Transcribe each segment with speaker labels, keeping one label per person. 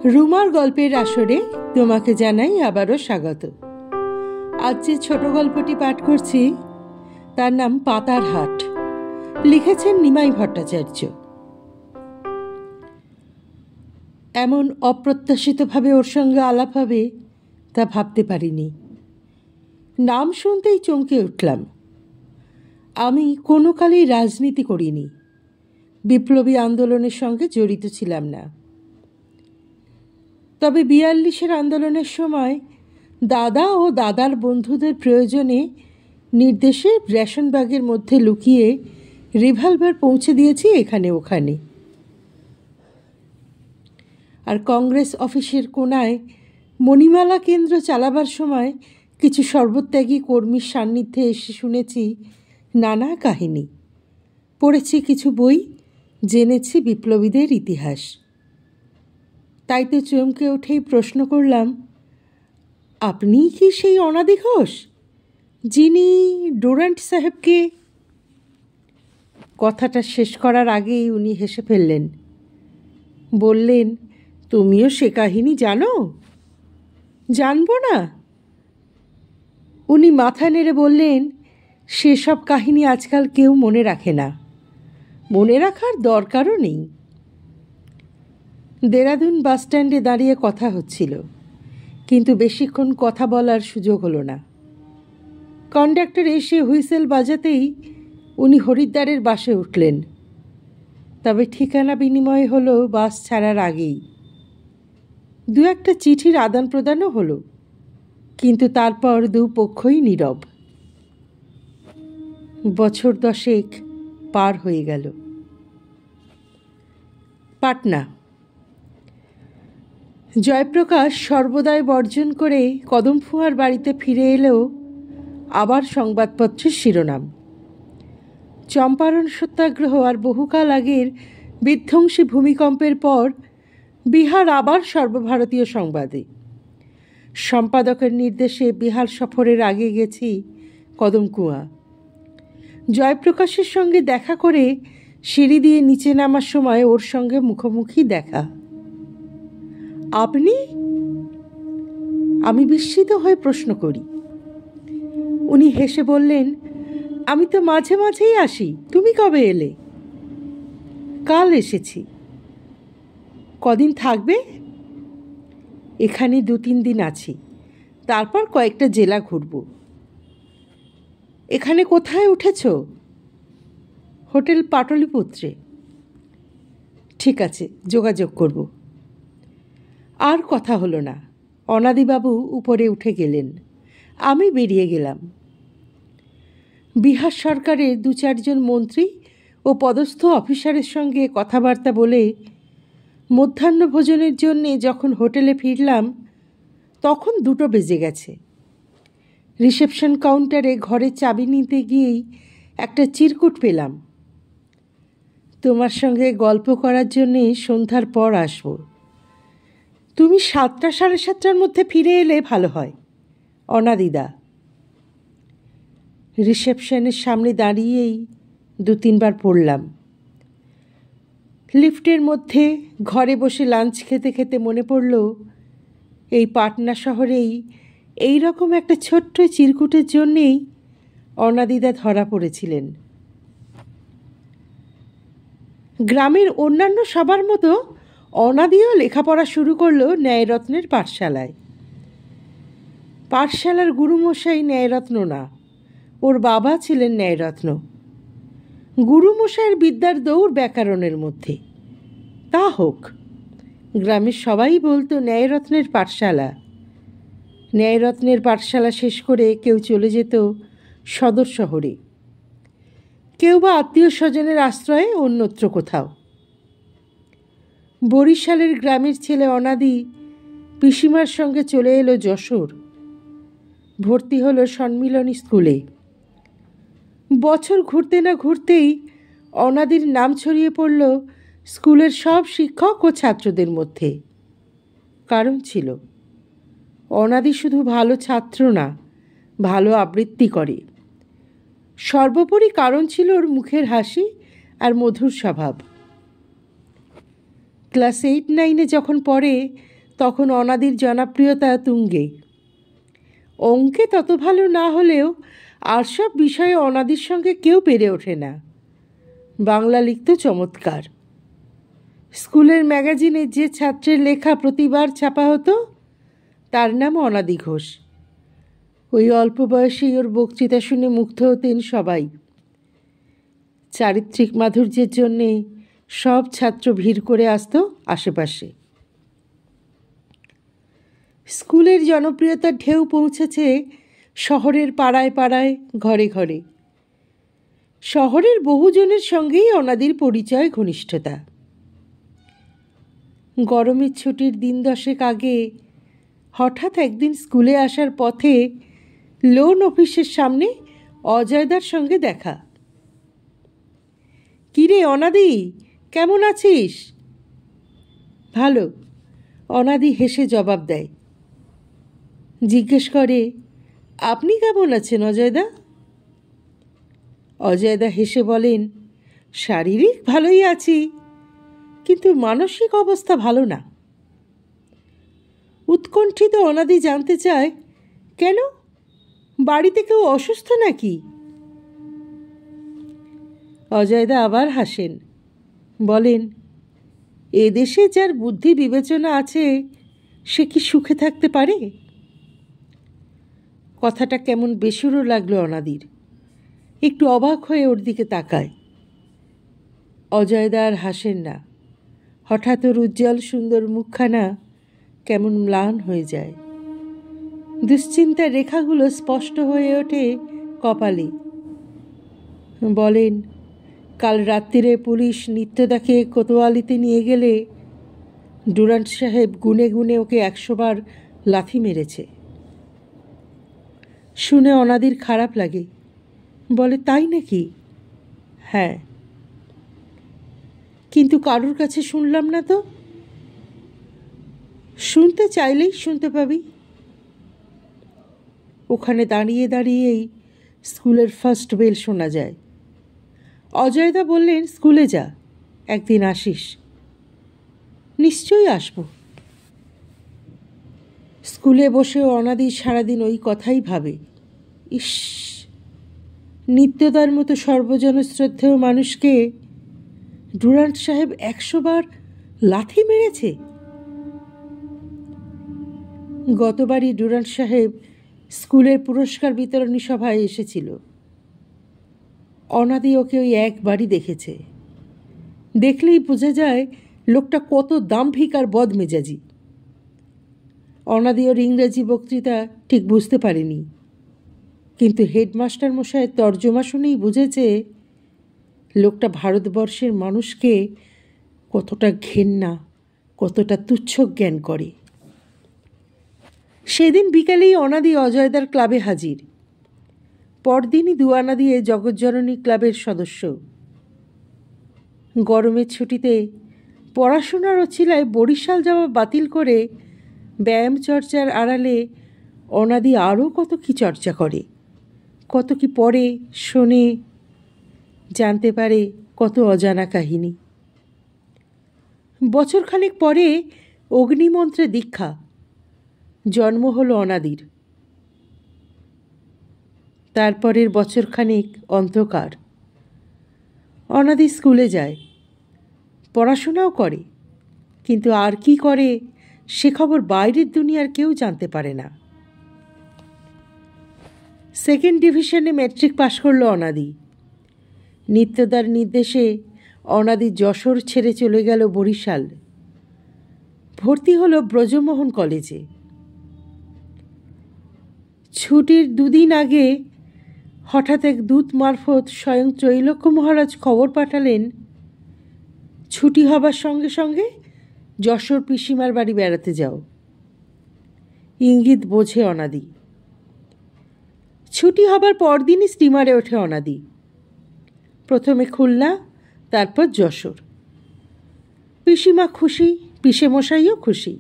Speaker 1: রুমার গল্পের আসরে তোমাকে জানাই আবারও স্বাগত। আজ যে ছোট গল্পটি পাঠ করছি তার নাম পাতার হাট, লিখেছেন নিমাই ভট্টাচার্য। এমন অপ্রত্যাশিতভাবে ওর সঙ্গে আলাপ হবে তা ভাবতে পারিনি। নাম শুনতেই চমকে উঠলাম। আমি কোনো কালেই রাজনীতি করিনি, বিপ্লবী আন্দোলনের সঙ্গে জড়িত ছিলাম না। তবে ৪২-এর আন্দোলনের সময় দাদা ও দাদার বন্ধুদের প্রয়োজনে নির্দেশে রেশন ব্যাগের মধ্যে লুকিয়ে রিভলভার পৌঁছে দিয়েছি এখানে ওখানে। আর কংগ্রেস অফিসের কোনায় মণিমালা কেন্দ্র চালাবার সময় কিছু সর্বত্যাগী কর্মীর সান্নিধ্যে এসে শুনেছি নানা কাহিনী, পড়েছি কিছু বই, জেনেছি বিপ্লবীদের ইতিহাস। তাই তো চমকে উঠেই প্রশ্ন করলাম, আপনি কি সেই অনাদি ঘোষ যিনি ডুরান্ট সাহেবকে? কথাটা শেষ করার আগেই উনি হেসে ফেললেন, বললেন, তুমিও সে কাহিনী জানো? জানবো না? উনি মাথা নেড়ে বললেন, সেসব কাহিনী আজকাল কেউ মনে রাখে না, মনে রাখার দরকারও নেই। দেরাদুন বাসস্ট্যান্ডে দাঁড়িয়ে কথা হচ্ছিল, কিন্তু বেশিক্ষণ কথা বলার সুযোগ হলো না। কন্ডাক্টর এসে হুইসেল বাজাতেই উনি হরিদ্বারের বাসে উঠলেন। তবে ঠিকানা বিনিময় হলো বাস ছাড়ার আগেই। দু একটা চিঠির আদান প্রদানও হলো, কিন্তু তারপর দুপক্ষই নীরব। বছর 10 পার হয়ে গেল। পাটনা। জয়প্রকাশ সর্বদাই বর্জন করে কদমফুয়ার বাড়িতে ফিরে এলেও আবার সংবাদপত্রের শিরোনাম। চম্পারণ সত্যাগ্রহ আর বহুকাল আগের বিধ্বংসী ভূমিকম্পের পর বিহার আবার সর্বভারতীয় সংবাদে। সম্পাদকের নির্দেশে বিহার সফরের আগে গেছি কদমকুয়া। জয়প্রকাশের সঙ্গে দেখা করে সিঁড়ি দিয়ে নিচে নামার সময় ওর সঙ্গে মুখোমুখি দেখা। আপনি? আমি বিস্মিত হয়ে প্রশ্ন করি। উনি হেসে বললেন, আমি তো মাঝে মাঝেই আসি, তুমি কবে এলে? কাল এসেছি। কদিন থাকবে? এখানে 2-3 দিন আছি, তারপর কয়েকটা জেলা ঘুরব। এখানে কোথায় উঠেছ? হোটেল পাটলিপুত্রে। ঠিক আছে, যোগাযোগ করব। আর কথা হলো না। অনাদিবাবু উপরে উঠে গেলেন, আমি বেরিয়ে গেলাম। বিহার সরকারের 2-4 মন্ত্রী ও পদস্থ অফিসারের সঙ্গে কথাবার্তা বলে মধ্যাহ্নভোজনের জন্যে যখন হোটেলে ফিরলাম তখন 2টো বেজে গেছে। রিসেপশন কাউন্টারে ঘরের চাবি নিতে গিয়েই একটা চিরকুট পেলাম। তোমার সঙ্গে গল্প করার জন্যে সন্ধ্যার পর আসব। তুমি 7টা সাড়ে 7টার মধ্যে ফিরে এলে ভালো হয়, অনাদিদা। রিসেপশনের সামনে দাঁড়িয়েই 2-3 বার পড়লাম। লিফটের মধ্যে ঘরে বসে লাঞ্চ খেতে খেতে মনে পড়ল, এই পাটনা শহরেই এই রকম একটা ছোট্ট চিরকুটের জন্যেই অনাদিদা ধরা পড়েছিলেন। গ্রামের অন্যান্য সবার মতো অনাদিও লেখাপড়া শুরু করলো ন্যায়রত্নের পাঠশালায়। পাঠশালার গুরুমশাই ন্যায়রত্ন না, ওর বাবা ছিলেন ন্যায়রত্ন। গুরুমশাইয়ের বিদ্যার দৌড় ব্যাকরণের মধ্যে। তা হোক, গ্রামের সবাই বলতো ন্যায়রত্নের পাঠশালা। ন্যায়রত্নের পাঠশালা শেষ করে কেউ চলে যেত সদর শহরে, কেউ বা আত্মীয় স্বজনের আশ্রয়ে অন্যত্র কোথাও। বরিশালের গ্রামের ছেলে অনাদি পিসিমার সঙ্গে চলে এলো যশোর। ভর্তি হলো সম্মিলনী স্কুলে। বছর ঘুরতে না ঘুরতেই অনাদির নাম ছড়িয়ে পড়ল স্কুলের সব শিক্ষক ও ছাত্রদের মধ্যে। কারণ ছিল, অনাদি শুধু ভালো ছাত্র না, ভালো আবৃত্তি করে। সর্বোপরি কারণ ছিল ওর মুখের হাসি আর মধুর স্বভাব। ক্লাস 8-9 যখন পড়ে তখন অনাদির জনপ্রিয়তা তুঙ্গে। অঙ্কে তত ভালো না হলেও আর সব বিষয়ে অনাদির সঙ্গে কেউ পেরে ওঠে না। বাংলা লিখত চমৎকার। স্কুলের ম্যাগাজিনে যে ছাত্রের লেখা প্রতিবার ছাপা হতো তার নাম অনাদি ঘোষ। ওই অল্প বয়সেই ওর বক্তৃতা শুনে মুগ্ধ হতেন সবাই। চারিত্রিক মাধুর্যের জন্যে সব ছাত্র ভিড় করে আসতো আশেপাশে। স্কুলের জনপ্রিয়তার ঢেউ পৌঁছেছে শহরের পাড়ায় পাড়ায়, ঘরে ঘরে। শহরের বহুজনের সঙ্গেই অনাদির পরিচয়, ঘনিষ্ঠতা। গরমের ছুটির দিন 10 আগে হঠাৎ একদিন স্কুলে আসার পথে লোন অফিসের সামনে অজয়দার সঙ্গে দেখা। কিরে অনাদি, কেমন আছিস? ভালো, অনাদি হেসে জবাব দেয়। জিজ্ঞেস করে, আপনি কেমন আছেন অজয়দা? অজয়দা হেসে বলেন, শারীরিক ভালোই আছি, কিন্তু মানসিক অবস্থা ভালো না। উৎকণ্ঠিত অনাদি জানতে চায়, কেন, বাড়িতে কেউ অসুস্থ নাকি? অজয়দা আবার হাসেন, বলেন, এদেশে যার বুদ্ধি বিবেচনা আছে সে কি সুখে থাকতে পারে? কথাটা কেমন বেসুরো লাগলো অনাদির। একটু অবাক হয়ে ওর দিকে তাকায়। অজয়দা আর হাসেন না। হঠাৎ ওর উজ্জ্বল সুন্দর মুখখানা কেমন ম্লান হয়ে যায়। দুশ্চিন্তার রেখাগুলো স্পষ্ট হয়ে ওঠে কপালে। বলেন, কাল রাত্রিরে পুলিশ নিত্যদাকে কোতোয়ালিতে নিয়ে গেলে ডুরান্ট সাহেব গুনে গুনে ওকে 100 বার লাথি মেরেছে। শুনে অনাদির খারাপ লাগে। বলে, তাই নাকি? হ্যাঁ, কিন্তু কারোর কাছে শুনলাম না তো। শুনতে চাইলেই শুনতে পাবি। ওখানে দাঁড়িয়ে দাঁড়িয়েই স্কুলের ফার্স্ট বেল শোনা যায়। অজয়দা বললেন, স্কুলে যা, একদিন আসিস। নিশ্চয়ই আসব। স্কুলে বসেও অনাদি সারাদিন ওই কথাই ভাবে। ইস, নিত্যদার মতো সর্বজনশ্রদ্ধেয় মানুষকে ডুরান্ট সাহেব 100 বার লাথি মেরেছে। গতবারই ডুরান্ট সাহেব স্কুলের পুরস্কার বিতরণী সভায় এসেছিল। অনাদি ওকে ওই একবারই দেখেছে। দেখলেই বোঝা যায় লোকটা কত দাম্ভিক আর বদমেজাজি। অনাদি ওর ইংরেজি বক্তৃতা ঠিক বুঝতে পারেনি, কিন্তু হেডমাস্টার মশাইয়ের তর্জমা শুনেই বুঝেছে লোকটা ভারতবর্ষের মানুষকে কতটা ঘেন্না, কতটা তুচ্ছ জ্ঞান করে। সেদিন বিকালেই অনাদি অজয়দার ক্লাবে হাজির। পরদিনই দুয়ানা দিয়ে জগৎজননী ক্লাবের সদস্য। গরমের ছুটিতে পড়াশোনার অছিলায় বরিশাল যাওয়া বাতিল করে ব্যায়াম চর্চার আড়ালে অনাদি আরও কত কি চর্চা করে, কত কি পড়ে, শোনে, জানতে পারে কত অজানা কাহিনী। বছরখানেক পরে অগ্নিমন্ত্রে দীক্ষা। জন্ম হলো অনাদির। তারপরের বছরখানেক অন্ধকার। অনাদি স্কুলে যায়, পড়াশোনাও করে, কিন্তু আর কি করে সে খবর বাইরের দুনিয়ার কেউ জানতে পারে না। 2nd ডিভিশনে ম্যাট্রিক পাশ করলো অনাদি। নিত্যদার নির্দেশে অনাদি যশোর ছেড়ে চলে গেল বরিশাল। ভর্তি হলো ব্রজমোহন কলেজে। ছুটির 2 দিন আগে হঠাৎ এক দূত মারফত স্বয়ং ত্রৈলোক্য মহারাজ খবর পাঠালেন, ছুটি হবার সঙ্গে সঙ্গে যশোর পিসিমার বাড়ি বেড়াতে যাও। ইঙ্গিত বোঝে অনাদি। ছুটি হবার পরদিনই স্টিমারে ওঠে অনাদি। প্রথমে খুলনা, তারপর যশোর। পিসিমা খুশি, পিসেমশাইও খুশি,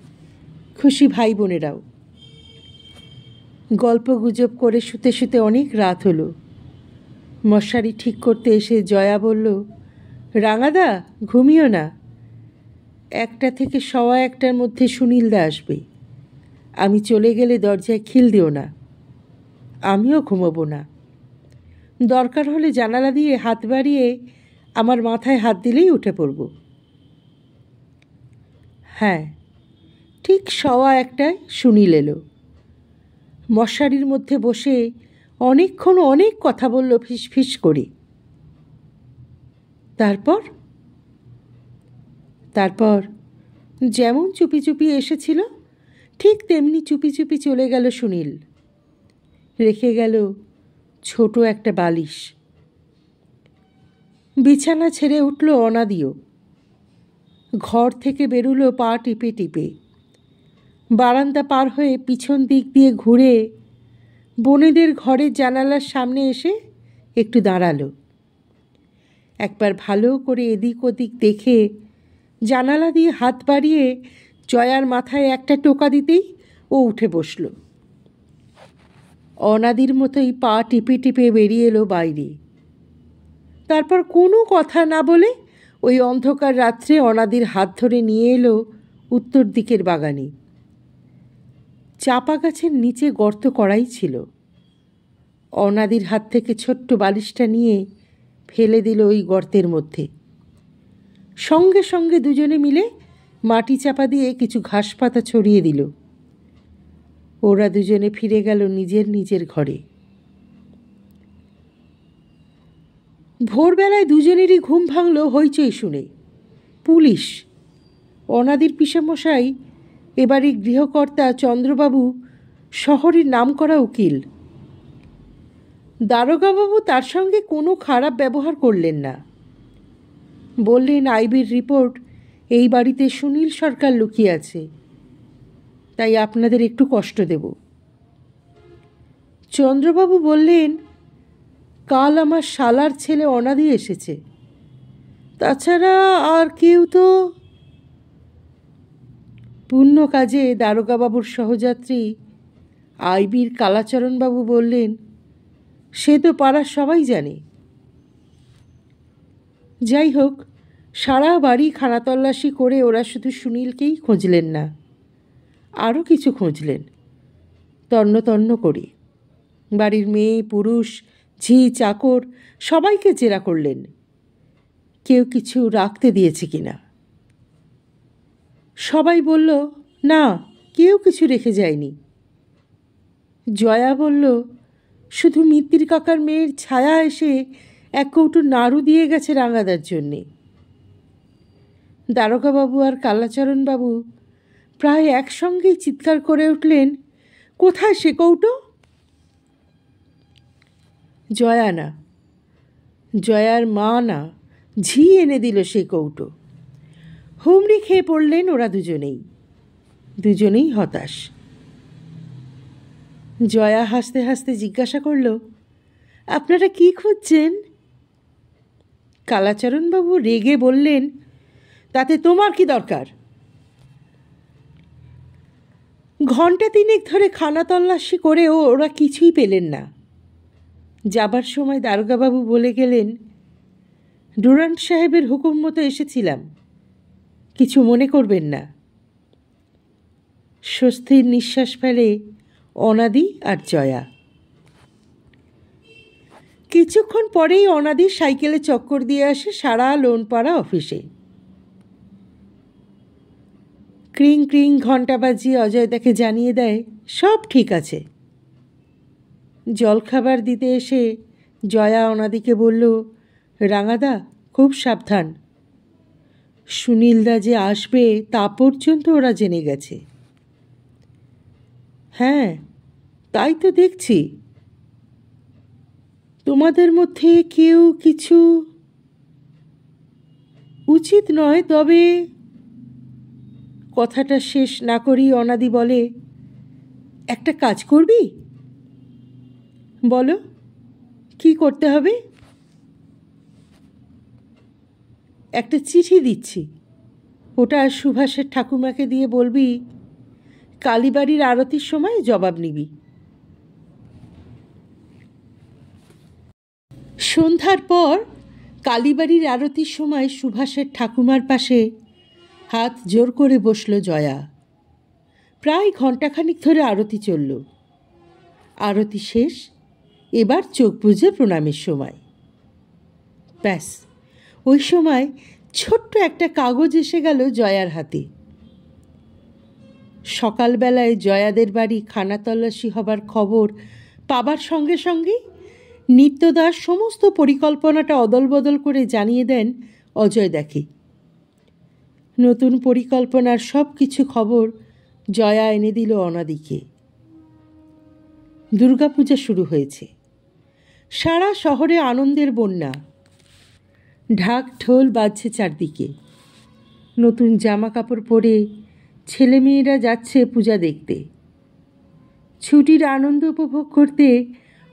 Speaker 1: খুশি ভাই বোনেরাও। গল্প গুজব করে শুতে শুতে অনেক রাত হলো। মশারি ঠিক করতে এসে জয়া বলল, রাঙাদা, ঘুমিও না, 1টা থেকে 1:15টার মধ্যে সুনীলদা আসবে। আমি চলে গেলে দরজায় খিল দিও না। আমিও ঘুমোবো না। দরকার হলে জানালা দিয়ে হাত বাড়িয়ে আমার মাথায় হাত দিলেই উঠে পড়ব। হ্যাঁ, ঠিক 1:15টায় সুনীল এলো। মশারির মধ্যে বসে অনেকক্ষণ অনেক কথা বলল ফিস ফিস করে। তারপর যেমন চুপি চুপি এসেছিল ঠিক তেমনি চুপি চুপি চলে গেল সুনীল। রেখে গেল ছোট একটা বালিশ। বিছানা ছেড়ে উঠল অনাদিও। ঘর থেকে বেরুলো পা টিপে টিপে। বারান্দা পার হয়ে পিছন দিক দিয়ে ঘুরে বোনেদের ঘরের জানালার সামনে এসে একটু দাঁড়ালো। একবার ভালো করে এদিক ওদিক দেখে জানালা দিয়ে হাত বাড়িয়ে জয়ার মাথায় একটা টোকা দিতেই ও উঠে বসল। অনাদির মতোই পা টিপে টিপে বেরিয়ে এলো বাইরে। তারপর কোনো কথা না বলে ওই অন্ধকার রাত্রে অনাদির হাত ধরে নিয়ে এলো উত্তর দিকের বাগানে। চাপা গাছের নিচে গর্ত করাই ছিল। অনাদির হাত থেকে ছোট্ট বালিশটা নিয়ে ফেলে দিল ওই গর্তের মধ্যে। সঙ্গে সঙ্গে দুজনে মিলে মাটি চাপা দিয়ে কিছু ঘাস পাতা ছড়িয়ে দিল। ওরা দুজনে ফিরে গেল নিজের নিজের ঘরে। ভোরবেলায় দুজনেরই ঘুম ভাঙল হইচই শুনে। পুলিশ! অনাদির পিসেমশাই, এবারই গৃহকর্তা চন্দ্রবাবু শহরের নামকরা উকিল। দারোগাবাবু তার সঙ্গে কোনো খারাপ ব্যবহার করলেন না। বললেন আইবির রিপোর্ট এই বাড়িতে সুনীল সরকার লুকিয়ে আছে, তাই আপনাদের একটু কষ্ট দেব। চন্দ্রবাবু বললেন কাল আমার শালার ছেলে অনাদি এসেছে, তাছাড়া আর কেউ তো। পুণ্য কাজে দারোগাবাবুর সহযাত্রী আইবির কালাচরণবাবু বললেন সে তো পাড়ার সবাই জানে। যাই হোক, সারা বাড়ি খানাতল্লাশি করে ওরা শুধু সুনীলকেই খুঁজলেন না, আরও কিছু খুঁজলেন তন্ন তন্ন করে। বাড়ির মেয়ে পুরুষ ঝি চাকর সবাইকে জেরা করলেন, কেউ কিছু রাখতে দিয়েছে কিনা। সবাই বলল না, কেউ কিছু রেখে যায়নি। জয়া বলল শুধু মিত্তির কাকার মেয়ের ছায়া এসে এক কৌটো নাড়ু দিয়ে গেছে রাঙাদার জন্যে। দারোগাবাবু আর কালাচরণবাবু প্রায় একসঙ্গেই চিৎকার করে উঠলেন, কোথায় সে কৌটো? জয়া না, জয়ার মা না, ঝি এনে দিল সে কৌটো। হুমড়ি খেয়ে পড়লেন ওরা দুজনেই হতাশ। জয়া হাসতে হাসতে জিজ্ঞাসা করল, আপনারা কি খুঁজছেন? কালাচরণবাবু রেগে বললেন, তাতে তোমার কি দরকার? ঘণ্টা 3 ধরে খানা তল্লাশি করেও ওরা কিছুই পেলেন না। যাবার সময় দারোগাবাবু বলে গেলেন, ডুরান্ট সাহেবের হুকুম মতো এসেছিলাম, কিছু মনে করবেন না। স্বস্তির নিঃশ্বাস ফেলে অনাদি আর জয়া। কিছুক্ষণ পরেই অনাদি সাইকেলে চক্কর দিয়ে আসে সারা লোনপাড়া অফিসে। ক্রিং ক্রিং ঘণ্টা বাজিয়ে অজয়দাকে জানিয়ে দেয় সব ঠিক আছে। জলখাবার দিতে এসে জয়া অনাদিকে বলল, রাঙাদা খুব সাবধান, সুনীলদা যে আসবে তা পর্যন্ত ওরা জেনে গেছে। হ্যাঁ, তাই তো দেখছি। তোমাদের মধ্যে কেউ কিছু উচিত নয়, তবে। কথাটা শেষ না করেই অনাদি বলে, একটা কাজ করবি? বলো, কি করতে হবে? একটা চিঠি দিচ্ছি, ওটা সুভাষের ঠাকুমাকে দিয়ে বলবি কালীবাড়ির আরতির সময় জবাব নিবি। সন্ধ্যার পর কালীবাড়ির আরতির সময় সুভাষের ঠাকুমার পাশে হাত জোর করে বসল জয়া। প্রায় ঘণ্টাখানিক ধরে আরতি চলল। আরতি শেষ, এবার চোখ বুজে প্রণামের সময়। ব্যাস, ওই সময় ছোট্ট একটা কাগজ এসে গেল জয়ার হাতে। সকালবেলায় জয়াদের বাড়ি খানা তল্লাশি হবার খবর পাবার সঙ্গে সঙ্গেই নিত্যদাস সমস্ত পরিকল্পনাটা অদলবদল করে জানিয়ে দেন অজয় দাকে। নতুন পরিকল্পনার সব কিছু খবর জয়া এনে দিল অনাদিকে। দুর্গাপূজা শুরু হয়েছে। সারা শহরে আনন্দের বন্যা। ঢাক ঢোল বাজছে চারদিকে। নতুন জামা কাপড় পরে ছেলেমেয়েরা যাচ্ছে পূজা দেখতে। ছুটির আনন্দ উপভোগ করতে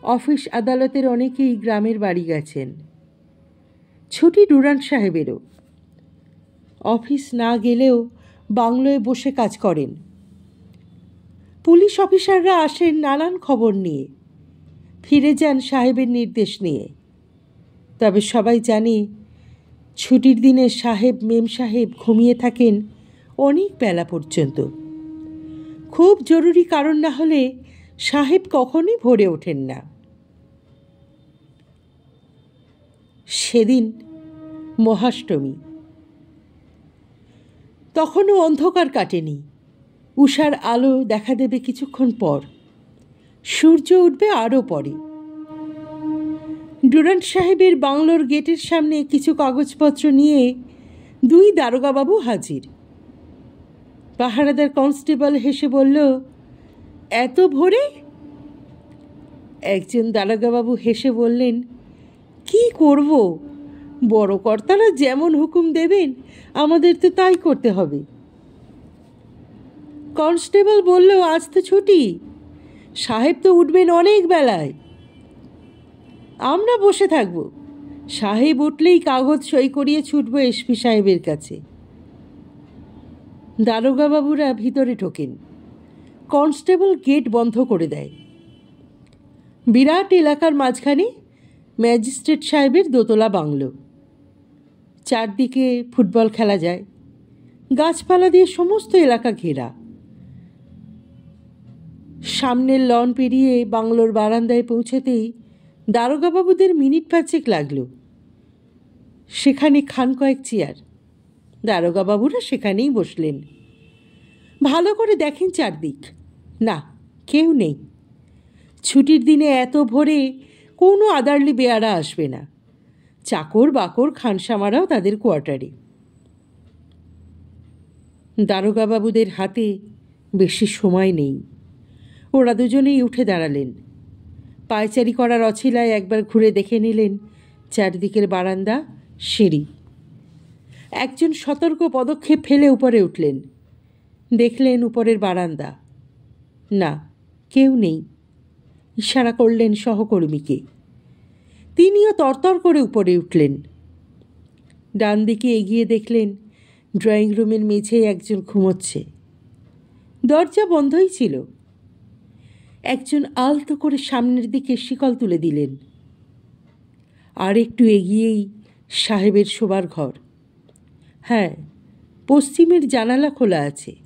Speaker 1: অফিস আদালতের অনেকেই গ্রামের বাড়ি গেছেন। ছুটি ডুরান্ট সাহেবেরও। অফিস না গেলেও বাংলোয় বসে কাজ করেন। পুলিশ অফিসাররা আসেন নানান খবর নিয়ে, ফিরে যান সাহেবের নির্দেশ নিয়ে। তবে সবাই জানে ছুটির দিনে সাহেব মেম সাহেব ঘুমিয়ে থাকেন অনেক বেলা পর্যন্ত। খুব জরুরি কারণ না হলে সাহেব কখনোই ভোরে ওঠেন না। সেদিন মহাষ্টমী। তখনও অন্ধকার কাটেনি। উষার আলো দেখা দেবে কিছুক্ষণ পর। সূর্য উঠবে আরও পরে। ডুরান্ট সাহেবের বাংলোর গেটের সামনে কিছু কাগজপত্র নিয়ে দুই দারোগাবাবু হাজির। পাহারাদার কনস্টেবল হেসে বলল, এত ভোরে? একজন দারোগাবাবু হেসে বললেন, কি করব, বড় কর্তারা যেমন হুকুম দেবেন আমাদের তো তাই করতে হবে। কনস্টেবল বলল, আজ তো ছুটি, সাহেব তো উঠবেন অনেক বেলায়। আমরা বসে থাকব, সাহেব উঠলেই কাগজ সই করিয়ে ছুটব এসপি সাহেবের কাছে। দারোগাবাবুরা ভিতরে ঢোকেন। কনস্টেবল গেট বন্ধ করে দেয়। বিরাট এলাকার মাঝখানে ম্যাজিস্ট্রেট সাহেবের দোতলা বাংলো। চারদিকে ফুটবল খেলা যায়। গাছপালা দিয়ে সমস্ত এলাকা ঘেরা। সামনের লন পেরিয়ে বাংলোর বারান্দায় পৌঁছতেই দারোগাবাবুদের মিনিট পাঁচেক লাগল। সেখানে খান কয়েক চেয়ার। দারোগাবাবুরা সেখানেই বসলেন। ভালো করে দেখেন চারদিক। না, কেউ নেই। ছুটির দিনে এত ভোরে কোনো আদারলি বেয়ারা আসবে না। চাকর বাকর খানসামারাও তাদের কোয়ার্টারে। দারোগাবাবুদের হাতে বেশি সময় নেই। ওরা দুজনেই উঠে দাঁড়ালেন। পায়চারি করার অছিলায় একবার ঘুরে দেখে নিলেন চারদিকের বারান্দা, সিঁড়ি। একজন সতর্ক পদক্ষেপ ফেলে উপরে উঠলেন। দেখলেন উপরের বারান্দা। না, কেউ নেই। ইশারা করলেন সহকর্মীকে। তিনিও তরতর করে উপরে উঠলেন। ডান দিকে এগিয়ে দেখলেন ড্রয়িং রুমের মেঝেয় একজন ঘুমোচ্ছে। দরজা বন্ধই ছিল। একজন আলতো করে সামনের দিকে শিকল তুলে দিলেন। আর একটু এগিয়েই সাহেবের শোবার ঘর। হ্যাঁ, পশ্চিমের জানালা খোলা আছে।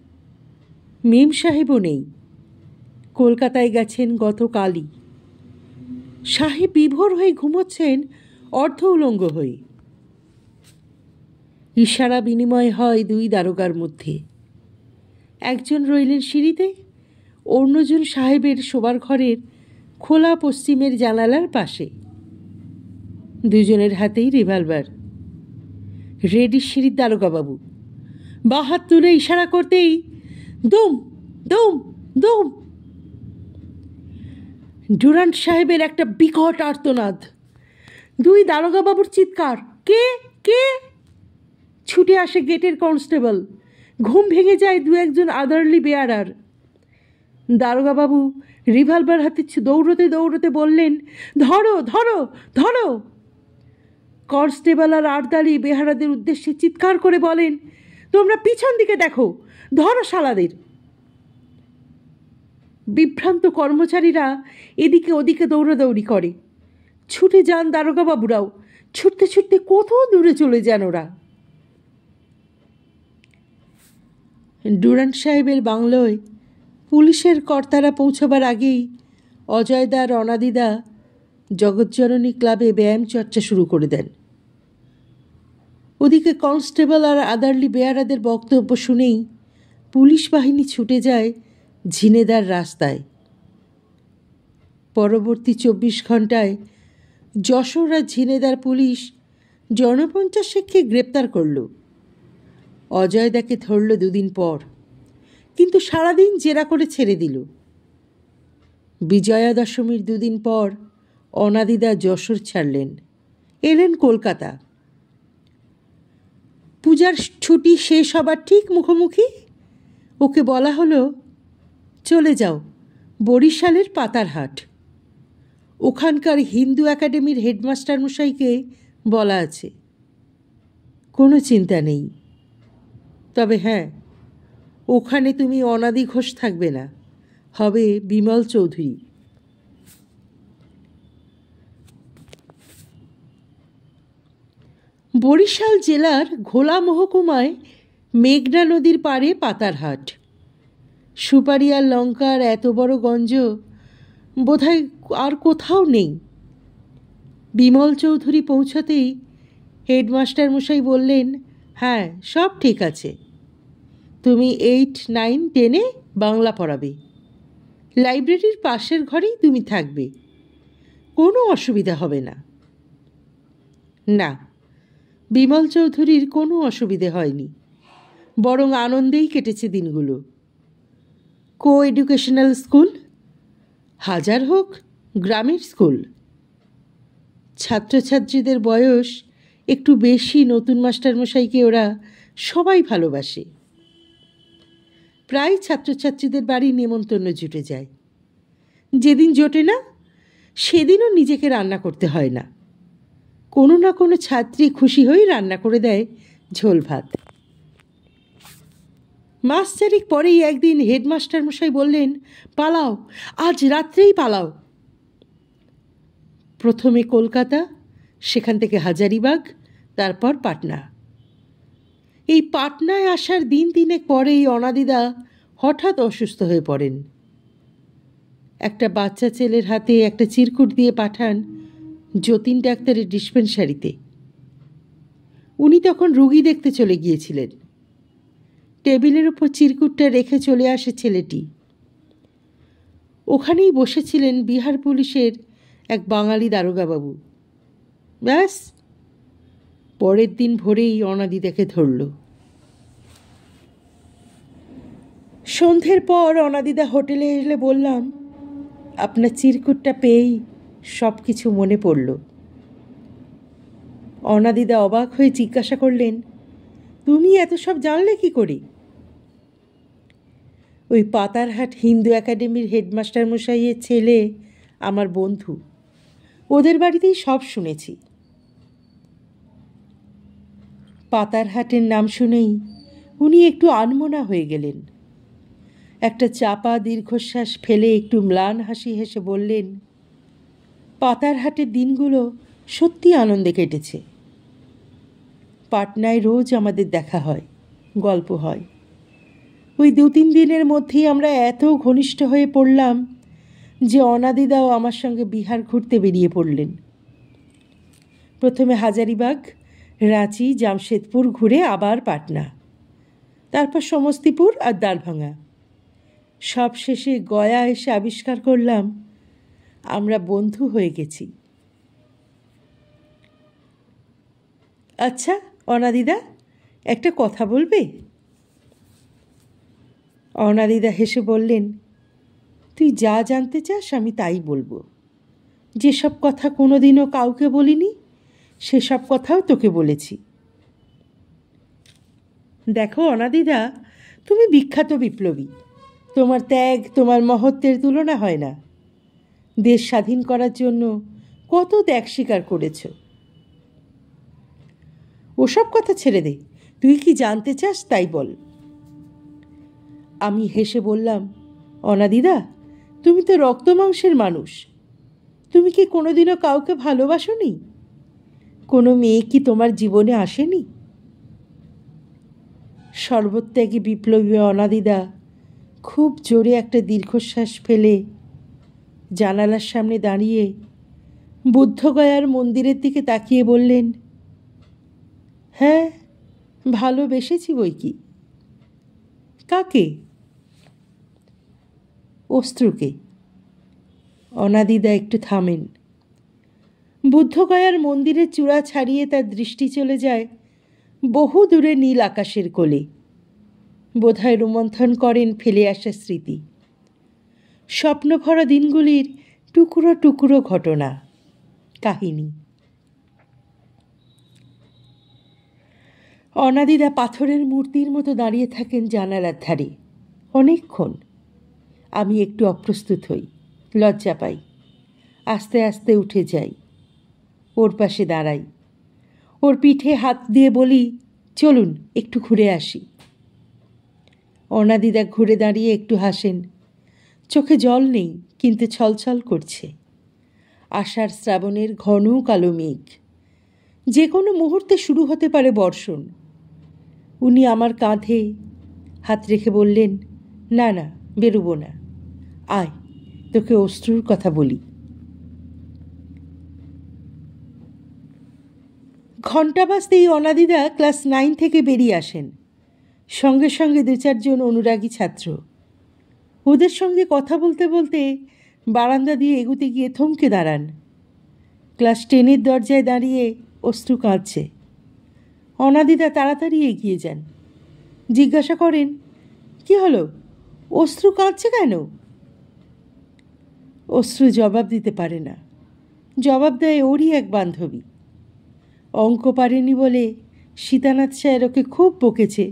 Speaker 1: মেম সাহেবও নেই। কলকাতায় গেছেন গতকালই। সাহেব বিভোর হয়ে ঘুমোচ্ছেন অর্ধ উলঙ্গ হয়ে। ইশারা বিনিময় হয় দুই দারোগার মধ্যে। একজন রইলেন সিঁড়িতে, অন্যজন সাহেবের শোবার ঘরের খোলা পশ্চিমের জানালার পাশে। দুজনের হাতেই রিভলভার। রেডি সিঁড়ির দারোগাবাবু। বাঁ হাত তুলে ইশারা করতেই দুম দুম দুম। ডুরান্ট সাহেবের একটা বিকট আর্তনাদ। দুই দারোগাবাবুর চিৎকার, কে কে! ছুটে আসে গেটের কনস্টেবল। ঘুম ভেঙে যায় দু একজন আদারলি বেয়ারার। দারোগাবাবু রিভলভার হাতে দৌড়তে দৌড়তে বললেন, ধরো ধরো ধরো। কনস্টেবল আর আর্দালি বেহারাদের উদ্দেশ্যে চিৎকার করে বলেন, তোমরা পিছন দিকে দেখো, ধরো শালাদের। বিভ্রান্ত কর্মচারীরা এদিকে ওদিকে দৌড়াদৌড়ি করে। ছুটে যান দারোগাবাবুরাও। ছুটতে ছুটতে কত দূরে চলে যান ওরা। ডুরান্ট সাহেবের বাংলোয় পুলিশের কর্তারা পৌঁছবার আগেই অজয়দা রণাদিদা জগৎজননী ক্লাবে ব্যায়াম চর্চা শুরু করে দেন। ওদিকে কনস্টেবল আর আদারলি বেয়ারাদের বক্তব্য শুনেই পুলিশ বাহিনী ছুটে যায় ঝিনেদার রাস্তায়। পরবর্তী 24 ঘণ্টায় যশোর আর ঝিনেদার পুলিশ 50 গ্রেপ্তার করল। অজয়দাকে ধরল 2 দিন পর, কিন্তু সারাদিন জেরা করে ছেড়ে দিল। বিজয়া দশমীর 2 দিন পর অনাদিদা যশোর ছাড়লেন, এলেন কলকাতা। পূজার ছুটি শেষ হবার ঠিক মুখোমুখি ওকে বলা হলো, চলে যাও বরিশালের পাতারহাট। ওখানকার হিন্দু একাডেমির হেডমাস্টার মশাইকে বলা আছে। কোনো চিন্তা নেই, তবে হ্যাঁ, ওখানে তুমি অনাদি ঘোষ থাকবে না, হবে বিমল চৌধুরী। বরিশাল জেলার ঘোলা মহকুমায় মেঘনা নদীর পাড়ে পাতারহাট। সুপারি আর লঙ্কার এত বড় গঞ্জ বোধহয় আর কোথাও নেই। বিমল চৌধুরী পৌঁছাতেই হেডমাস্টার মশাই বললেন, হ্যাঁ, সব ঠিক আছে, তুমি 8, 9, 10-এ বাংলা পড়াবে, লাইব্রেরির পাশের ঘরেই তুমি থাকবে, কোনো অসুবিধা হবে না। না, বিমল চৌধুরীর কোনো অসুবিধে হয়নি, বরং আনন্দেই কেটেছে দিনগুলো। কো এডুকেশনাল স্কুল, হাজার হোক গ্রামের স্কুল। ছাত্রছাত্রীদের বয়স একটু বেশি নতুন মাস্টারমশাইকে ওরা সবাই ভালোবাসে। প্রায় ছাত্রছাত্রীদের বাড়ি নেমন্তন্ন জুটে যায়। যেদিন জোটে না সেদিনও নিজেকে রান্না করতে হয় না, কোনো না কোনো ছাত্রী খুশি হয়েই রান্না করে দেয় ঝোল ভাত। মাস 4 পরেই একদিন হেডমাস্টার মশাই বললেন, পালাও, আজ রাত্রেই পালাও। প্রথমে কলকাতা, সেখান থেকে হাজারিবাগ, তারপর পাটনা। এই পাটনায় আসার 3 পরেই অনাদিদা হঠাৎ অসুস্থ হয়ে পড়েন। একটা বাচ্চা ছেলের হাতে একটা চিরকুট দিয়ে পাঠান যতীন ডাক্তারের ডিসপেন্সারিতে। উনি তখন রুগী দেখতে চলে গিয়েছিলেন। টেবিলের ওপর চিরকুটটা রেখে চলে আসে ছেলেটি। ওখানেই বসেছিলেন বিহার পুলিশের এক বাঙালি দারোগাবাবু। ব্যাস, পরের দিন ভোরেই অনাদিদাকে ধরল। সন্ধ্যের পর অনাদিদা হোটেলে এলে বললাম, আপনার চিরকুটটা পেয়েই সব কিছু মনে পড়ল। অনাদিদা অবাক হয়ে জিজ্ঞাসা করলেন, তুমি এত সব জানলে কি করে? ওই পাতারহাট হিন্দু একাডেমির হেডমাস্টার মশাইয়ের ছেলে আমার বন্ধু, ওদের বাড়িতেই সব শুনেছি। পাতারহাটের নাম শুনেই উনি একটু আনমনা হয়ে গেলেন। একটা চাপা দীর্ঘশ্বাস ফেলে একটু ম্লান হাসি হেসে বললেন, পাতারহাটের দিনগুলো সত্যি আনন্দে কেটেছে। পাটনায় রোজ আমাদের দেখা হয়, গল্প হয়। ওই 2-3 দিনের মধ্যেই আমরা এত ঘনিষ্ঠ হয়ে পড়লাম যে অনাদিদাও আমার সঙ্গে বিহার ঘুরতে বেরিয়ে পড়লেন। প্রথমে হাজারিবাগ, রাঁচি, জামশেদপুর ঘুরে আবার পাটনা, তারপর সমস্তিপুর আর দারভাঙা। সব শেষে গয়া এসে আবিষ্কার করলাম আমরা বন্ধু হয়ে গেছি। আচ্ছা অনাদিদা, একটা কথা বলবে? অনাদিদা হেসে বললেন, তুই যা জানতে চাস আমি তাই বলবো। যেসব কথা কোনোদিনও কাউকে বলিনি সেসব কথাও তোকে বলেছি। দেখো অনাদিদা, তুমি বিখ্যাত বিপ্লবী, তোমার ত্যাগ, তোমার মহত্বের তুলনা হয় না। দেশ স্বাধীন করার জন্য কত ত্যাগ স্বীকার করেছ। ওসব কথা ছেড়ে দে, তুই কি জানতে চাস তাই বল। আমি হেসে বললাম, অনাদিদা, তুমি তো রক্ত মাংসের মানুষ, তুমি কি কোনোদিনও কাউকে ভালোবাসোনি? কোনো মেয়ে কি তোমার জীবনে আসেনি? সর্বত্যাগী বিপ্লবী অনাদিদা খুব জোরে একটা দীর্ঘশ্বাস ফেলে জানালার সামনে দাঁড়িয়ে বুদ্ধগয়ার মন্দিরের দিকে তাকিয়ে বললেন, হ্যাঁ, ভালোবেসেছি বই কি। কাকে? অশ্রুকে। অনাদিদা একটু থামেন। বুদ্ধগয়ার মন্দিরের চূড়া ছাড়িয়ে তার দৃষ্টি চলে যায় বহু দূরে নীল আকাশের কোলে। বোধহয় রোমন্থন করেন ফেলে আসা স্মৃতি, স্বপ্নভরা দিনগুলির টুকরো টুকরো ঘটনা, কাহিনী। অনাদিদা পাথরের মূর্তির মতো দাঁড়িয়ে থাকেন জানালার ধারে অনেকক্ষণ। আমি একটু অপ্রস্তুত হই, লজ্জা পাই। আস্তে আস্তে উঠে যাই, ওর পাশে দাঁড়াই, ওর পিঠে হাত দিয়ে বলি, চলুন একটু ঘুরে আসি। অনাদিদা ঘুরে দাঁড়িয়ে একটু হাসেন। চোখে জল নেই, কিন্তু ছলছল করছে। আষাঢ় শ্রাবণের ঘন কালো মেঘ, যে কোনো মুহূর্তে শুরু হতে পারে বর্ষণ। উনি আমার কাঁধে হাত রেখে বললেন, না না, বেরোবো না, আয়, তোকে অশ্রুর কথা বলি। ঘণ্টা বাজতেই অনাদিদা ক্লাস 9 থেকে বেরিয়ে আসেন, সঙ্গে সঙ্গে 2-4 অনুরাগী ছাত্র। ওদের সঙ্গে কথা বলতে বলতে বারান্দা দিয়ে এগুতে গিয়ে থমকে দাঁড়ান। ক্লাস 10-এর দরজায় দাঁড়িয়ে অশ্রু কাঁদছে। অনাদিদা তাড়াতাড়ি এগিয়ে যান, জিজ্ঞাসা করেন, কি হলো, অশ্রু কাঁদছে কেন? অশ্রু জবাব দিতে পারে না। জবাব দেয় ওরই এক বান্ধবী। অঙ্ক পারেনি বলে সীতানাথ স্যার ওকে খুব বকেছে।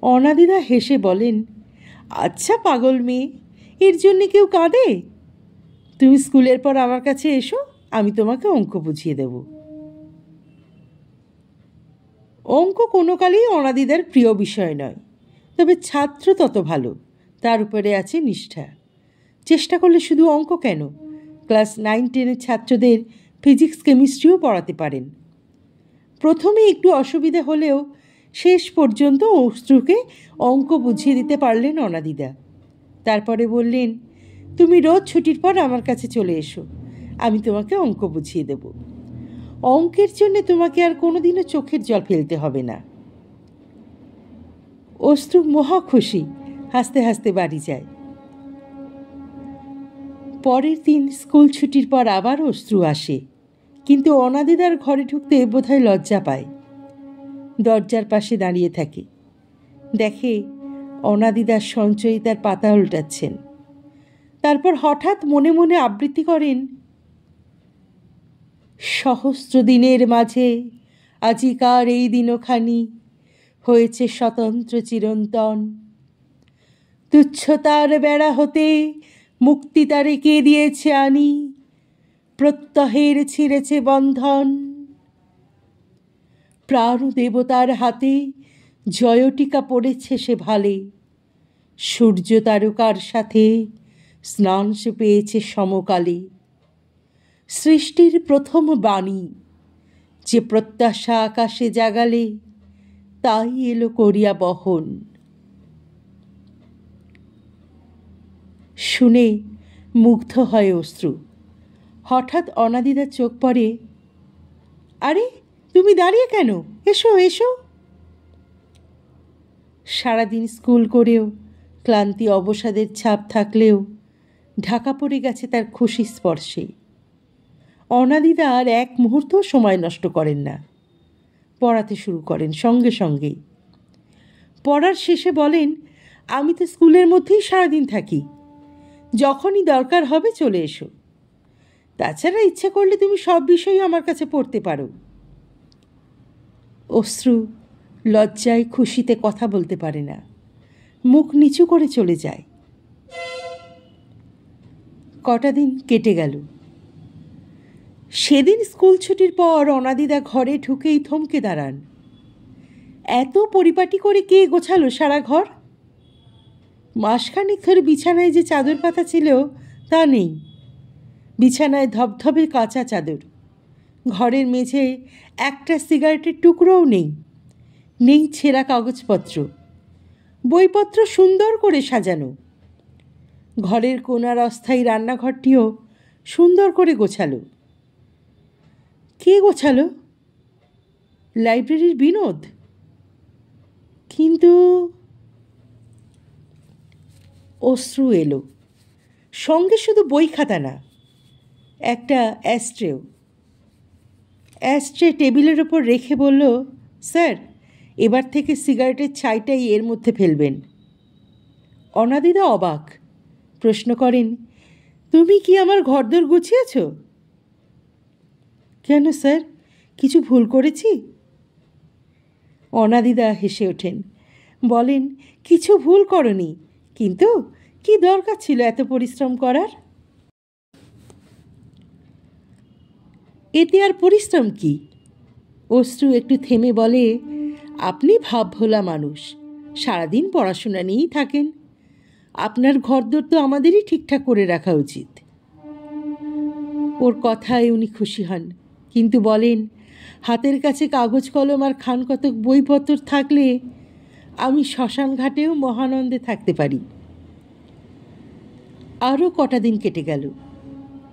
Speaker 1: অনাদিদা হেসে বলেন, আচ্ছা পাগল মেয়ে, এর জন্যে কেউ কাঁদে? তুমি স্কুলের পর আমার কাছে এসো, আমি তোমাকে অঙ্ক বুঝিয়ে দেব। অঙ্ক কোনো কালেই অনাদিদার প্রিয় বিষয় নয়, তবে ছাত্র তত ভালো, তার উপরে আছে নিষ্ঠা। চেষ্টা করলে শুধু অঙ্ক কেন, ক্লাস 9-10-এর ছাত্রদের ফিজিক্স কেমিস্ট্রিও পড়াতে পারেন। প্রথমে একটু অসুবিধা হলেও শেষ পর্যন্ত অশ্রুকে অঙ্ক বুঝিয়ে দিতে পারলেন অনাদিদা। তারপরে বললেন, তুমি রোজ ছুটির পর আমার কাছে চলে এসো, আমি তোমাকে অঙ্ক বুঝিয়ে দেব। অঙ্কের জন্য তোমাকে আর কোনোদিনও চোখের জল ফেলতে হবে না। অশ্রু মহা খুশি, হাসতে হাসতে বাড়ি যায়। পরের দিন স্কুল ছুটির পর আবার অশ্রু আসে, কিন্তু অনাদিদার ঘরে ঢুকতে বোধহয় লজ্জা পায়। দরজার পাশে দাঁড়িয়ে থাকে, দেখে অনাদিদার সঞ্চয়িতার পাতা উল্টাচ্ছেন। তারপর হঠাৎ মনে মনে আবৃত্তি করেন, সহস্র দিনের মাঝে আজিকার এই দিনখানি হয়েছে স্বতন্ত্র চিরন্তন। তুচ্ছতার বেড়া হতে মুক্তি তারে কে দিয়েছে আনি, প্রত্যহের ছিঁড়েছে বন্ধন। প্রাণ দেবতার হাতে জয়টিকা পড়েছে সে ভালে, সূর্য তারকার সাথে স্নান সে পেয়েছে সমকালে। সৃষ্টির প্রথম বাণী যে প্রত্যাশা আকাশে জাগালে, তাই এলো করিয়া বহন। শুনে মুগ্ধ হয় অশ্রু। হঠাৎ অনাদিদার চোখ পড়ে, আরে তুমি দাঁড়িয়ে কেন, এসো এসো। সারাদিন স্কুল করেও ক্লান্তি অবসাদের ছাপ থাকলেও ঢাকা পড়ে গেছে তার খুশি স্পর্শে। অনাদিদা আর এক মুহূর্ত সময় নষ্ট করেন না, পড়াতে শুরু করেন সঙ্গে সঙ্গেই। পড়ার শেষে বলেন, আমি তো স্কুলের মধ্যেই সারাদিন থাকি, যখনই দরকার হবে চলে এসো। তাছাড়া ইচ্ছে করলে তুমি সব বিষয়ই আমার কাছে পড়তে পারো। অশ্রু লজ্জায় খুশিতে কথা বলতে পারে না, মুখ নিচু করে চলে যায়। কটা দিন কেটে গেল। সেদিন স্কুল ছুটির পর অনাদিদা ঘরে ঢুকেই থমকে দাঁড়ান। এত পরিপাটি করে কে গোছালো সারা ঘর? মাসখানেক ধরে বিছানায় যে চাদর পাতা ছিল তা নেই। বিছানায় ধবধবে কাঁচা চাদর, ঘরের মেঝে একটা সিগারেটের টুকরোও নেই। নেই ছেঁড়া কাগজপত্র, বইপত্র সুন্দর করে সাজানো। ঘরের কোণার অস্থায়ী রান্নাঘরটিও সুন্দর করে গোছালো। কে গোছালো? লাইব্রেরির বিনোদ। কিন্তু অশ্রু এলো, সঙ্গে শুধু বই খাতা না, একটা অ্যাস্ট্রেও। অ্যাস্ট্রে টেবিলের ওপর রেখে বলল, স্যার, এবার থেকে সিগারেটের ছাইটাই এর মধ্যে ফেলবেন। অনাদিদা অবাক, প্রশ্ন করেন, তুমি কি আমার ঘরদোর গুছিয়েছ? কেন স্যার, কিছু ভুল করেছি? অনাদিদা হেসে ওঠেন, বলেন, কিছু ভুল করনি, কিন্তু কি দরকার ছিল এত পরিশ্রম করার? এতে আর পরিশ্রম কি? অশ্রু একটু থেমে বলে, আপনি ভাবভোলা মানুষ, সারাদিন পড়াশোনা নিয়েই থাকেন। আপনার ঘরদোর তো আমাদেরই ঠিকঠাক করে রাখা উচিত। ওর কথায় উনি খুশি হন, কিন্তু বলেন, হাতের কাছে কাগজ কলম আর খান কতক বইপত্র থাকলে আমি শ্মশান ঘাটেও মহানন্দে থাকতে পারি। আরও কটা দিন কেটে গেল।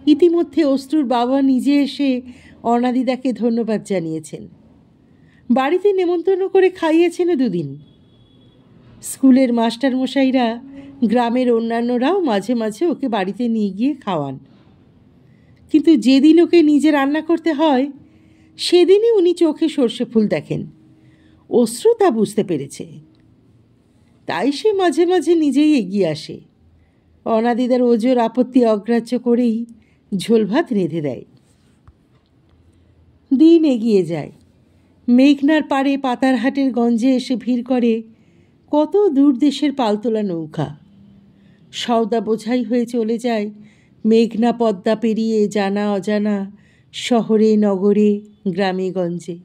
Speaker 1: ইতিমধ্যে অশ্রুর বাবা নিজে এসে অনাদিদাকে ধন্যবাদ জানিয়েছেন। বাড়িতে নেমন্তন্ন করে খাইয়েছেন দুদিন। স্কুলের মাস্টারমশাইরা, গ্রামের অন্যান্যরাও মাঝে মাঝে ওকে বাড়িতে নিয়ে গিয়ে খাওয়ান। কিন্তু যেদিন ওকে নিজে রান্না করতে হয়, সেদিনই উনি চোখে সর্ষে ফুল দেখেন। অশ্রু তা বুঝতে পেরেছে, তাই সে মাঝে মাঝে নিজেই এগিয়ে আসে। অনাদিদার ওজোর আপত্তি অগ্রাহ্য করেই ঝোল ভাত রেঁধে দেয়। দিন এগিয়ে যায়। মেঘনার পাড়ে পাতারহাটের গঞ্জে এসে ভিড় করে কত দূর দেশের পালতোলা নৌকা। সওদা বোঝাই হয়ে চলে যায় মেঘনা পদ্মা পেরিয়ে জানা অজানা শহরে নগরে গ্রামে গঞ্জে।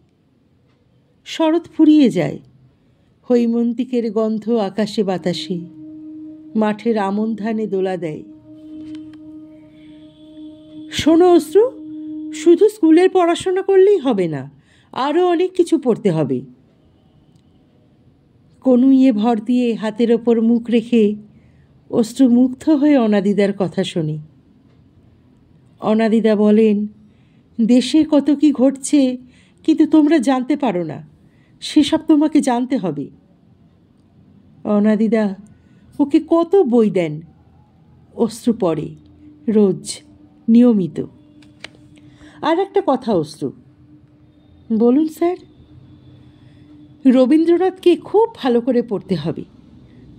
Speaker 1: শরৎ ফুরিয়ে যায়, হৈমন্তিকের গন্ধ আকাশে বাতাসে, মাঠের আমন ধানে দোলা দেয়। শোনো অশ্রু, শুধু স্কুলের পড়াশোনা করলেই হবে না, আরও অনেক কিছু পড়তে হবে। কনুইয়ে ভর দিয়ে হাতের ওপর মুখ রেখে অশ্রু মুগ্ধ হয়ে অনাদিদার কথা শোনে। অনাদিদা বলেন, দেশে কত কি ঘটছে, কিন্তু তোমরা জানতে পারো না, সেসব তোমাকে জানতে হবে। অনাদিদা ওকে কত বই দেন। অশ্রু পড়ে রোজ, নিয়মিত। আর একটা কথা অশ্রু। বলুন স্যার। রবীন্দ্রনাথকে খুব ভালো করে পড়তে হবে,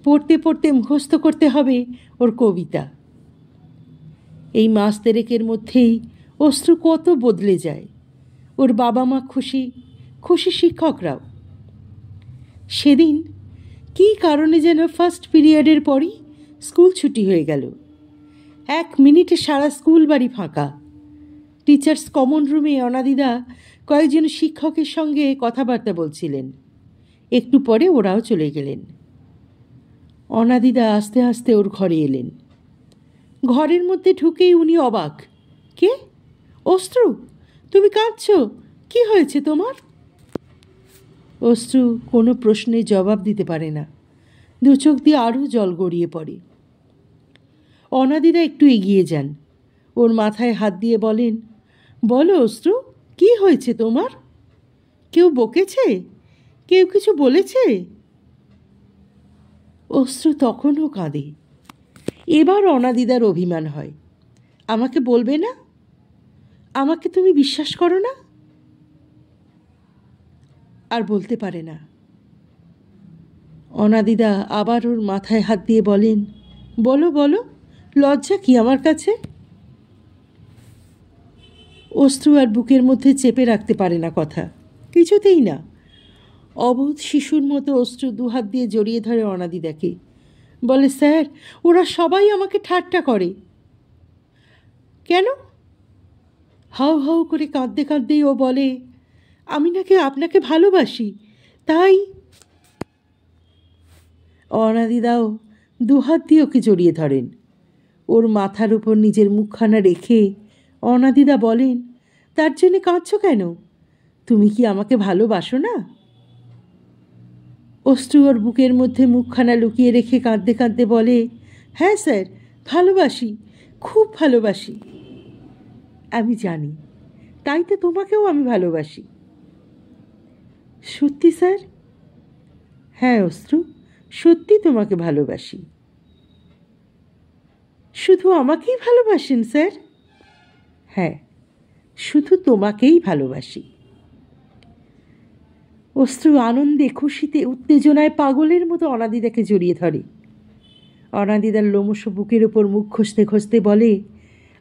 Speaker 1: পড়তে পড়তে মুখস্থ করতে হবে ওর কবিতা। এই মাস দেড়েকের মধ্যেই অশ্রু কত বদলে যায়। ওর বাবা মা খুশি, খুশি শিক্ষকরাও। সেদিন কী কারণে যেন ফার্স্ট পিরিয়ডের পরই স্কুল ছুটি হয়ে গেল। 1 মিনিটে সারা স্কুল বাড়ি ফাঁকা। টিচার্স কমন রুমে অনাদিদা কয়েকজন শিক্ষকের সঙ্গে কথাবার্তা বলছিলেন। একটু পরে ওরাও চলে গেলেন। অনাদিদা আস্তে আস্তে ওর ঘরে এলেন। ঘরের মধ্যে ঢুকেই উনি অবাক। কে? অশ্রু, তুমি কাঁদছ? কি হয়েছে তোমার? অশ্রু কোনো প্রশ্নের জবাব দিতে পারে না। দু চোখ দিয়ে আরও জল গড়িয়ে পড়ে। অনাদিদা একটু এগিয়ে যান, ওর মাথায় হাত দিয়ে বলেন, বলো অশ্রু, কি হয়েছে তোমার? কেউ বকেছে? কেউ কিছু বলেছে? অশ্রু তখনও কাঁদে। এবার অনাদিদার অভিমান হয়। আমাকে বলবে না? আমাকে তুমি বিশ্বাস করো না? আর বলতে পারে না। অনাদিদা আবার ওর মাথায় হাত দিয়ে বলেন, বলো বলো, লজ্জা কি আমার কাছে? অশ্রু আর বুকের মধ্যে চেপে রাখতে পারে না কথা, কিছুতেই না। অবোধ শিশুর মতো অশ্রু দুহাত দিয়ে জড়িয়ে ধরে অনাদিদাকে, বলে, স্যার, ওরা সবাই আমাকে ঠাট্টা করে। কেন? হাউ হাউ করে কাঁদতে কাঁদতেই ও বলে, আমি নাকি আপনাকে ভালোবাসি, তাই। অনাদিদাও দুহাত দিয়ে ওকে জড়িয়ে ধরেন। ওর মাথার উপর নিজের মুখখানা রেখে অনাদিদা বলেন, তার জন্যে কাঁদছ কেন? তুমি কি আমাকে ভালোবাসো না? অশ্রু ওর বুকের মধ্যে মুখখানা লুকিয়ে রেখে কাঁদতে কাঁদতে বলে, হ্যাঁ স্যার, ভালোবাসি, খুব ভালোবাসি। আমি জানি, তাই তো তোমাকেও আমি ভালোবাসি। সত্যি স্যার? হ্যাঁ অশ্রু, সত্যি তোমাকে ভালোবাসি। শুধু আমাকেই ভালোবাসেন স্যার? হ্যাঁ, শুধু তোমাকেই ভালোবাসি। অশ্রু আনন্দে, খুশিতে, উত্তেজনায় পাগলের মতো অনাদিদাকে জড়িয়ে ধরে। অনাদিদার লোমশ বুকের ওপর মুখ ঘষতে ঘষতে বলে,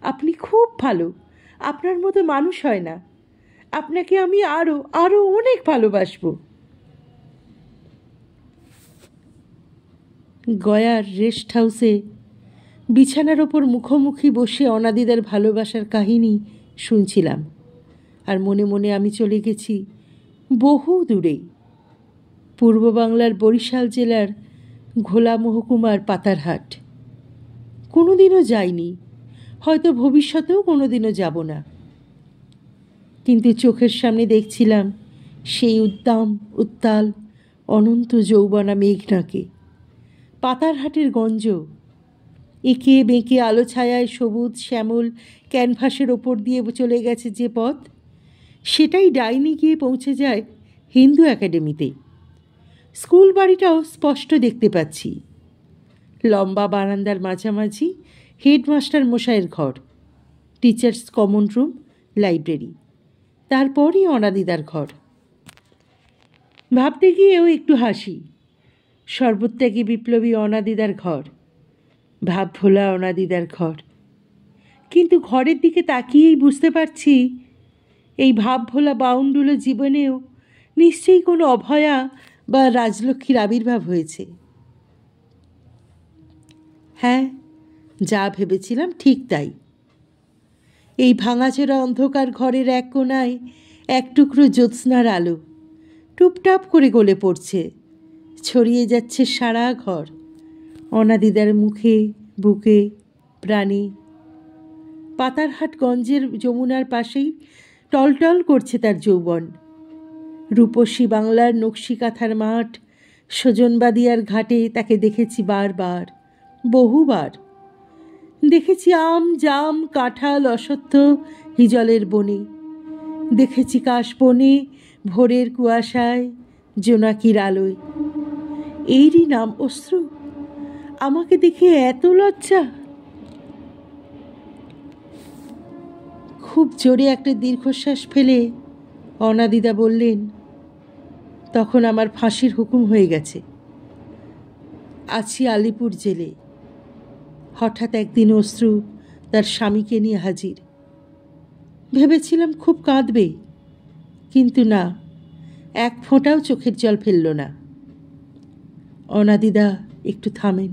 Speaker 1: আপনি খুব ভালো, আপনার মতো মানুষ হয় না, আপনাকে আমি আরো আরো অনেক ভালোবাসবো। গয়ার রেস্ট হাউসে বিছানার ওপর মুখোমুখি বসে অনাদিদার ভালোবাসার কাহিনী শুনছিলাম, আর মনে মনে আমি চলে গেছি বহু দূরে, পূর্ব বাংলার বরিশাল জেলার ঘোলা মহকুমার পাতারহাট। কোনোদিনও যাইনি, হয়তো ভবিষ্যতেও কোনোদিনও যাব না, কিন্তু চোখের সামনে দেখছিলাম সেই উদ্দাম উত্তাল অনন্ত যৌবনা মেঘনাকে। পাতারহাটের গঞ্জ, এঁকে বেঁকে আলো ছায়ায় সবুজ শ্যামল ক্যানভাসের ওপর দিয়ে চলে গেছে যে পথ, সেটাই ডাইনি গিয়ে পৌঁছে যায় হিন্দু একাডেমিতে। স্কুল বাড়িটাও স্পষ্ট দেখতে পাচ্ছি। লম্বা বারান্দার মাঝামাঝি হেডমাস্টার মশাইয়ের ঘর, টিচার্স কমন রুম, লাইব্রেরি, তারপরই অনাদিদার ঘর। ভাবতে গিয়েও একটু হাসি। সর্বত্যাগী বিপ্লবী অনাদিদার ঘর, ভাব ভোলা অনাদিদার ঘর। কিন্তু ঘরের দিকে তাকিয়েই বুঝতে পারছি এই ভাব ভোলা বাউন্ডুলো জীবনেও নিশ্চয়ই কোনো অভয়া বা রাজলক্ষ্মীর আবির্ভাব হয়েছে। হ্যাঁ, যা ভেবেছিলাম ঠিক তাই। এই ভাঙাচোরা অন্ধকার ঘরের এক কোণায় এক টুকরো জ্যোৎস্নার আলো টুপটাপ করে গলে পড়ছে, ছড়িয়ে যাচ্ছে সারা ঘর। অনাদিদার মুখে, বুকে, প্রাণে। পাতারহাটগঞ্জের যমুনার পাশেই টলটল করছে তার যৌবন। রূপসী বাংলার নকশি কাঁথার মাঠ, সজনবাদিয়ার ঘাটে তাকে দেখেছি বারবার, বহুবার। দেখেছি আম, জাম, কাঁঠাল, অশ্বত্থ, হিজলের বনে। দেখেছি কাশবনে, ভোরের কুয়াশায়, জোনাকির আলোয়। এরই নাম অশ্রু? আমাকে দেখে এত লজ্জা! খুব জোরে একটা দীর্ঘশ্বাস ফেলে অনাদিদা বললেন, তখন আমার ফাঁসির হুকুম হয়ে গেছে, আছি আলিপুর জেলে। হঠাৎ একদিন অশ্রু তার স্বামীকে নিয়ে হাজির। ভেবেছিলাম খুব কাঁদবে, কিন্তু না, এক ফোঁটাও চোখের জল ফেলল না। অনাদিদা একটু থামেন,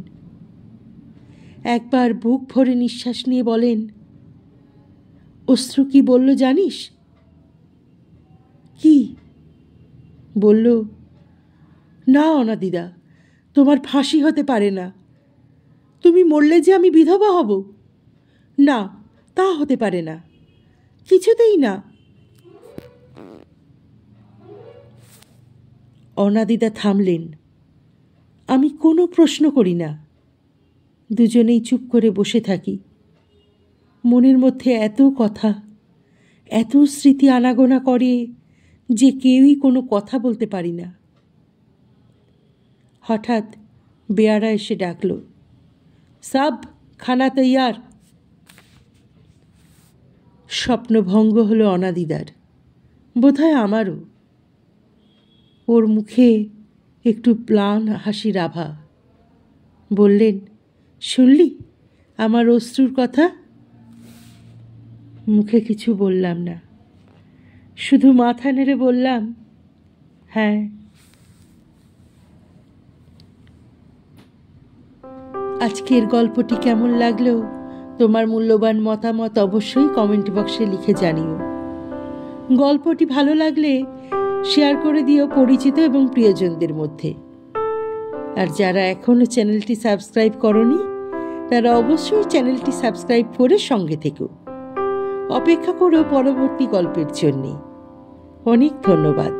Speaker 1: একবার বুক ভরে নিঃশ্বাস নিয়ে বলেন, অশ্রু কি বলল জানিস? কি বলল? না অনাদিদা, তোমার ফাঁসি হতে পারে না। তুমি মরলে যে আমি বিধবা হব, না, তা হতে পারে না, কিছুতেই না। অনাদিদা থামলেন। আমি কোনো প্রশ্ন করি না, দুজনেই চুপ করে বসে থাকি। মনের মধ্যে এত কথা, এত স্মৃতি আনাগোনা করে যে কেউই কোনো কথা বলতে পারি না। হঠাৎ বেয়ারা এসে ডাকল, সাব খানা তৈয়ার। স্বপ্নভঙ্গ হলো অনাদিদার, বোধহয় আমারও। ওর মুখে একটু প্লান হাসির আভা। বললেন, শুনলি আমার অশ্রুর কথা? মুখে কিছু বললাম না, শুধু মাথা নেড়ে বললাম, হ্যাঁ। আজকের গল্পটি কেমন লাগলো তোমার মূল্যবান মতামত অবশ্যই কমেন্ট বক্সে লিখে জানিও। গল্পটি ভালো লাগলে শেয়ার করে দিও পরিচিত এবং প্রিয়জনদের মধ্যে। আর যারা এখনও চ্যানেলটি সাবস্ক্রাইব করনি তারা অবশ্যই চ্যানেলটি সাবস্ক্রাইব করে সঙ্গে থেকো। অপেক্ষা করো পরবর্তী গল্পের জন্যে। অনেক ধন্যবাদ।